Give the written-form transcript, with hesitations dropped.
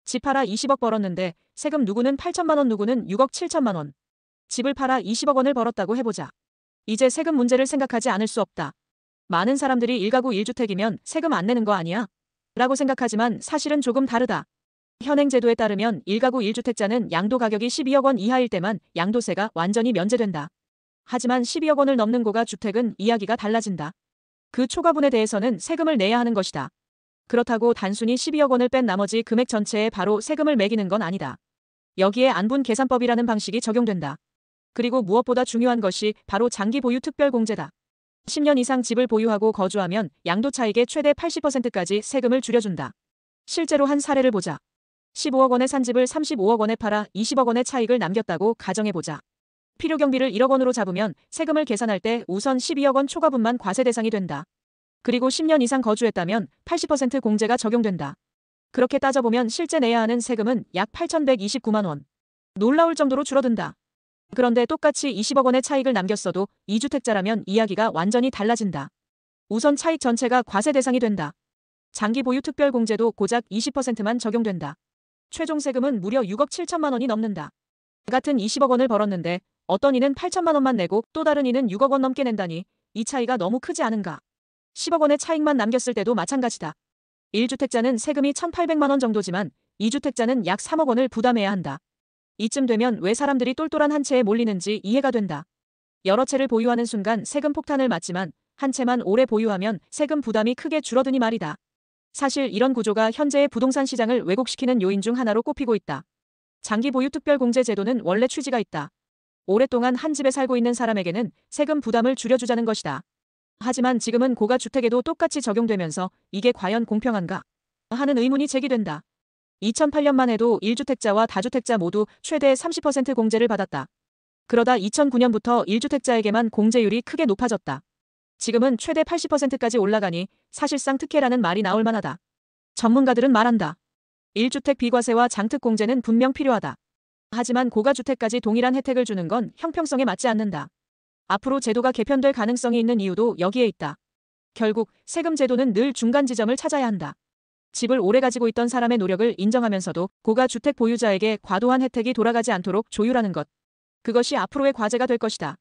집 팔아 20억 벌었는데 세금 누구는 8천만 원 누구는 6억 7천만 원. 집을 팔아 20억 원을 벌었다고 해보자. 이제 세금 문제를 생각하지 않을 수 없다. 많은 사람들이 1가구 1주택이면 세금 안 내는 거 아니야? 라고 생각하지만 사실은 조금 다르다. 현행 제도에 따르면 1가구 1주택자는 양도 가격이 12억 원 이하일 때만 양도세가 완전히 면제된다. 하지만 12억 원을 넘는 고가 주택은 이야기가 달라진다. 그 초과분에 대해서는 세금을 내야 하는 것이다. 그렇다고 단순히 12억 원을 뺀 나머지 금액 전체에 바로 세금을 매기는 건 아니다. 여기에 안분 계산법이라는 방식이 적용된다. 그리고 무엇보다 중요한 것이 바로 장기 보유 특별공제다. 10년 이상 집을 보유하고 거주하면 양도 차익의 최대 80%까지 세금을 줄여준다. 실제로 한 사례를 보자. 15억 원에 산 집을 35억 원에 팔아 20억 원의 차익을 남겼다고 가정해보자. 필요 경비를 1억 원으로 잡으면 세금을 계산할 때 우선 12억 원 초과분만 과세 대상이 된다. 그리고 10년 이상 거주했다면 80% 공제가 적용된다. 그렇게 따져보면 실제 내야 하는 세금은 약 8,129만 원. 놀라울 정도로 줄어든다. 그런데 똑같이 20억 원의 차익을 남겼어도 2주택자라면 이야기가 완전히 달라진다. 우선 차익 전체가 과세 대상이 된다. 장기 보유 특별공제도 고작 20%만 적용된다. 최종 세금은 무려 6억 7천만 원이 넘는다. 같은 20억 원을 벌었는데 어떤 이는 8천만 원만 내고 또 다른 이는 6억 원 넘게 낸다니 이 차이가 너무 크지 않은가? 10억 원의 차익만 남겼을 때도 마찬가지다. 1주택자는 세금이 1,800만 원 정도지만 2주택자는 약 3억 원을 부담해야 한다. 이쯤 되면 왜 사람들이 똘똘한 한 채에 몰리는지 이해가 된다. 여러 채를 보유하는 순간 세금 폭탄을 맞지만 한 채만 오래 보유하면 세금 부담이 크게 줄어드니 말이다. 사실 이런 구조가 현재의 부동산 시장을 왜곡시키는 요인 중 하나로 꼽히고 있다. 장기 보유 특별공제 제도는 원래 취지가 있다. 오랫동안 한 집에 살고 있는 사람에게는 세금 부담을 줄여주자는 것이다. 하지만 지금은 고가 주택에도 똑같이 적용되면서 이게 과연 공평한가? 하는 의문이 제기된다. 2008년만 해도 1주택자와 다주택자 모두 최대 30% 공제를 받았다. 그러다 2009년부터 1주택자에게만 공제율이 크게 높아졌다. 지금은 최대 80%까지 올라가니 사실상 특혜라는 말이 나올 만하다. 전문가들은 말한다. 1주택 비과세와 장특공제는 분명 필요하다. 하지만 고가주택까지 동일한 혜택을 주는 건 형평성에 맞지 않는다. 앞으로 제도가 개편될 가능성이 있는 이유도 여기에 있다. 결국 세금 제도는 늘 중간 지점을 찾아야 한다. 집을 오래 가지고 있던 사람의 노력을 인정하면서도 고가주택 보유자에게 과도한 혜택이 돌아가지 않도록 조율하는 것. 그것이 앞으로의 과제가 될 것이다.